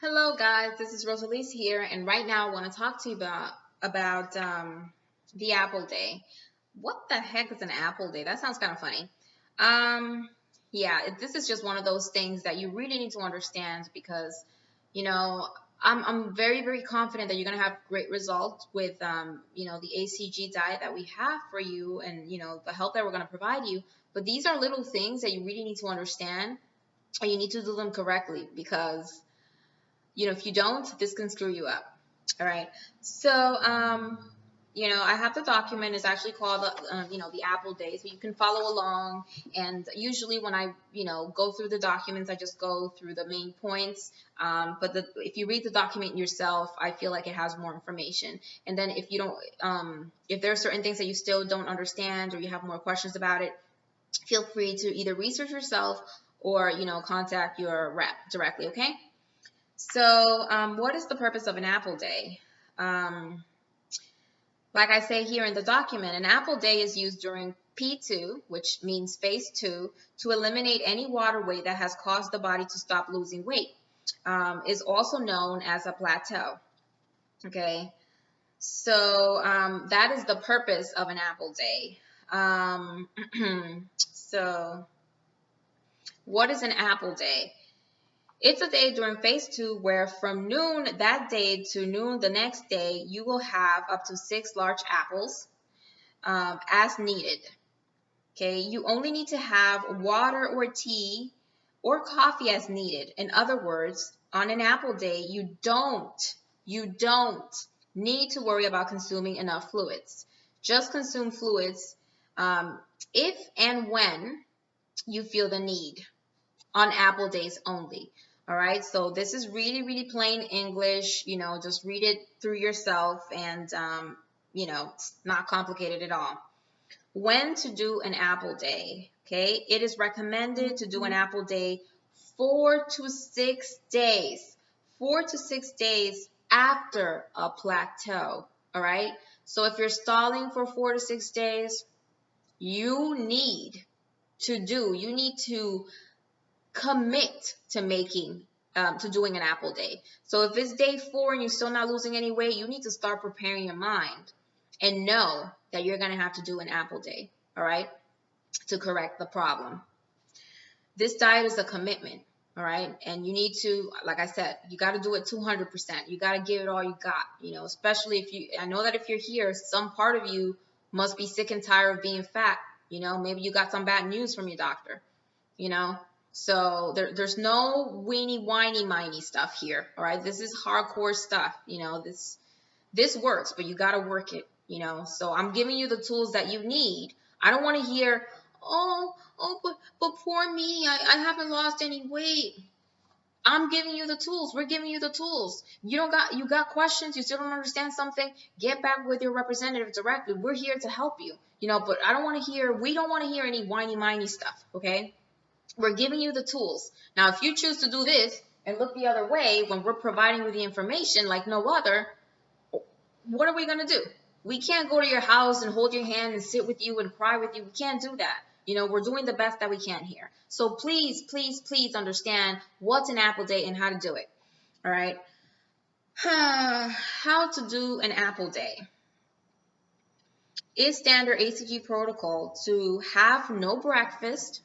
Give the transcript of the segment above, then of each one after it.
Hello guys, this is Rosselys here, and right now I want to talk to you about the Apple Day. What the heck is an Apple Day? That sounds kind of funny. Um, yeah, this is just one of those things that you really need to understand because, you know, I'm very confident that you're gonna have great results with the HCG diet that we have for you, and the help that we're gonna provide you. But these are little things that you really need to understand, and you need to do them correctly because if you don't, this can screw you up. All right. So, I have the document. It's actually called, the Apple Day. So you can follow along. And usually when I, go through the documents, I just go through the main points. But if you read the document yourself, I feel like it has more information. And then if you don't, if there are certain things that you still don't understand or you have more questions about it, feel free to either research yourself or, contact your rep directly. Okay. So, what is the purpose of an Apple Day? Um, like I say here in the document, an Apple Day is used during P2, which means phase 2, to eliminate any water weight that has caused the body to stop losing weight. Is also known as a plateau. Okay, so that is the purpose of an Apple Day. So, what is an Apple Day? It's a day during phase 2 where from noon that day to noon the next day, you will have up to 6 large apples as needed. Okay, you only need to have water or tea or coffee as needed. In other words, on an apple day, you don't need to worry about consuming enough fluids. Just consume fluids if and when you feel the need on Apple days only. All right, so this is really plain English. Just read it through yourself, and it's not complicated at all. When to do an Apple day? Okay, it is recommended to do an Apple day 4 to 6 days. 4 to 6 days after a plateau. All right, so if you're stalling for 4 to 6 days, you need to commit to doing an Apple Day. So if it's day 4 and you're still not losing any weight, you need to start preparing your mind and know that you're going to have to do an Apple Day, all right, to correct the problem. This diet is a commitment, all right, and you need to, like I said, you got to do it 200%. You got to give it all you got, especially I know that if you're here, some part of you must be sick and tired of being fat. Maybe you got some bad news from your doctor, So there's no weenie, whiny, miney stuff here, all right? This is hardcore stuff, this works, but you got to work it, So I'm giving you the tools that you need. I don't want to hear, but poor me, I haven't lost any weight. I'm giving you the tools. We're giving you the tools. You got questions, you still don't understand something, get back with your representative directly. We're here to help you, but we don't want to hear any whiny, miney stuff, okay? We're giving you the tools. Now, if you choose to do this and look the other way when we're providing you the information like no other, what are we going to do? We can't go to your house and hold your hand and sit with you and cry with you. We can't do that. We're doing the best that we can here. So please understand what's an Apple Day and how to do it. All right. How to do an Apple Day. It's standard HCG protocol to have no breakfast.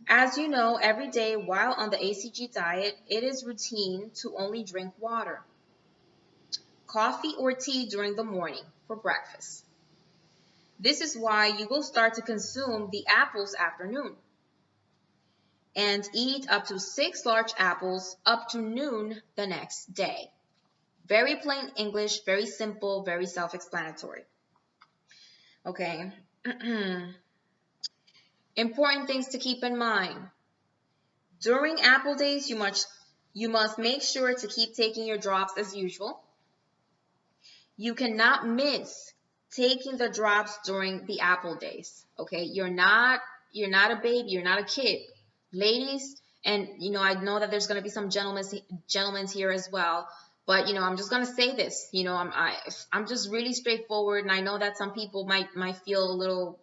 As you know, every day while on the HCG diet, it is routine to only drink water, coffee or tea during the morning for breakfast. This is why you will start to consume the apples afternoon and eat up to 6 large apples up to noon the next day. Very plain English, very simple, very self-explanatory. Okay. Important things to keep in mind. During Apple days, you must make sure to keep taking your drops as usual. You cannot miss taking the drops during the Apple days. Okay, you're not a baby, you're not a kid, ladies, and I know that there's going to be some gentlemen here as well. But I'm just going to say this. I'm just really straightforward, and I know that some people might feel a little,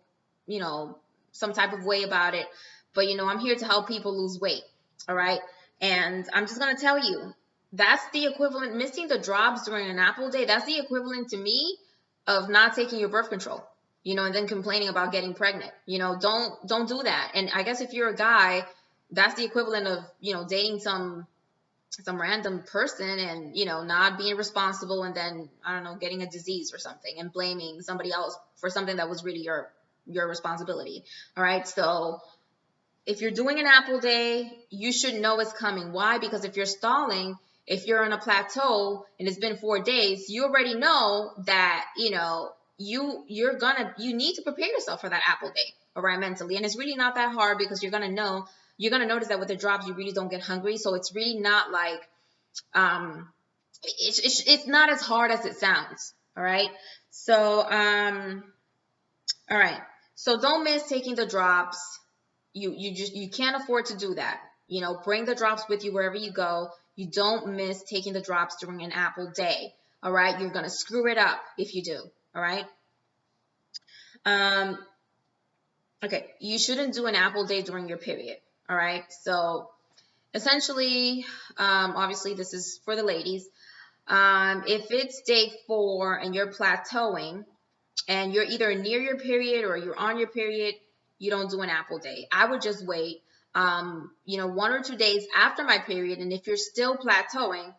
some type of way about it. But I'm here to help people lose weight. All right. And I'm just going to tell you, that's the equivalent, missing the drops during an Apple day, that's the equivalent to me of not taking your birth control, and then complaining about getting pregnant. Don't do that. And I guess if you're a guy, that's the equivalent of, dating some random person and, not being responsible, and then, I don't know, getting a disease or something and blaming somebody else for something that was really your responsibility. All right. So if you're doing an Apple day, you should know it's coming. Why? Because if you're stalling, if you're on a plateau and it's been 4 days, you already know that, you need to prepare yourself for that Apple day, all right, mentally. And it's really not that hard, because you're going to notice that with the drops, you really don't get hungry. So it's really not like, it's not as hard as it sounds. All right. So, all right. So don't miss taking the drops. You can't afford to do that. Bring the drops with you wherever you go. You don't miss taking the drops during an Apple day. All right. You're going to screw it up if you do. All right. Okay. You shouldn't do an Apple day during your period. All right. So essentially, obviously this is for the ladies. If it's day 4 and you're plateauing and you're either near your period or you're on your period, you don't do an Apple day. I would just wait, 1 or 2 days after my period. And if you're still plateauing,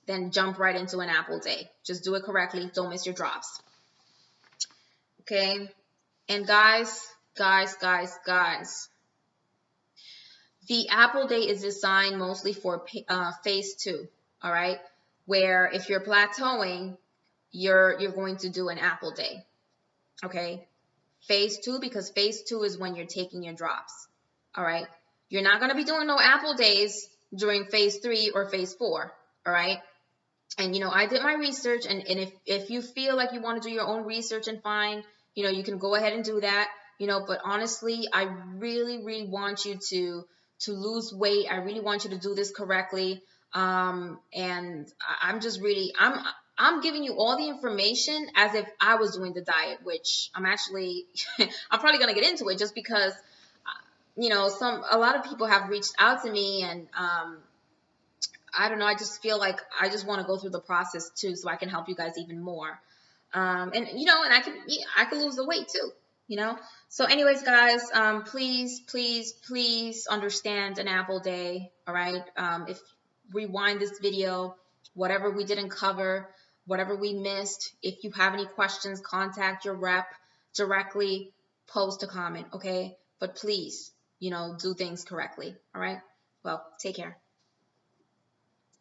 then jump right into an Apple day. Just do it correctly. Don't miss your drops. Okay. And guys, the Apple day is designed mostly for phase 2. All right. Where if you're plateauing, you're going to do an Apple day. Okay. Phase 2, because phase 2 is when you're taking your drops. All right. You're not going to be doing no Apple days during phase 3 or phase 4. All right. And, I did my research, and if you feel like you want to do your own research and find, you can go ahead and do that, but honestly, I really, really want you to lose weight. I really want you to do this correctly. And I'm just really, I'm giving you all the information as if I was doing the diet, which I'm actually, I'm probably going to get into it just because, a lot of people have reached out to me, and, I don't know, I just feel like I just want to go through the process too, so I can help you guys even more. And, and I can lose the weight too, So anyways, guys, please understand an Apple day. All right. If rewind this video, whatever we didn't cover, whatever we missed, if you have any questions, contact your rep directly, post a comment. Okay. But please, do things correctly. All right. Well, take care.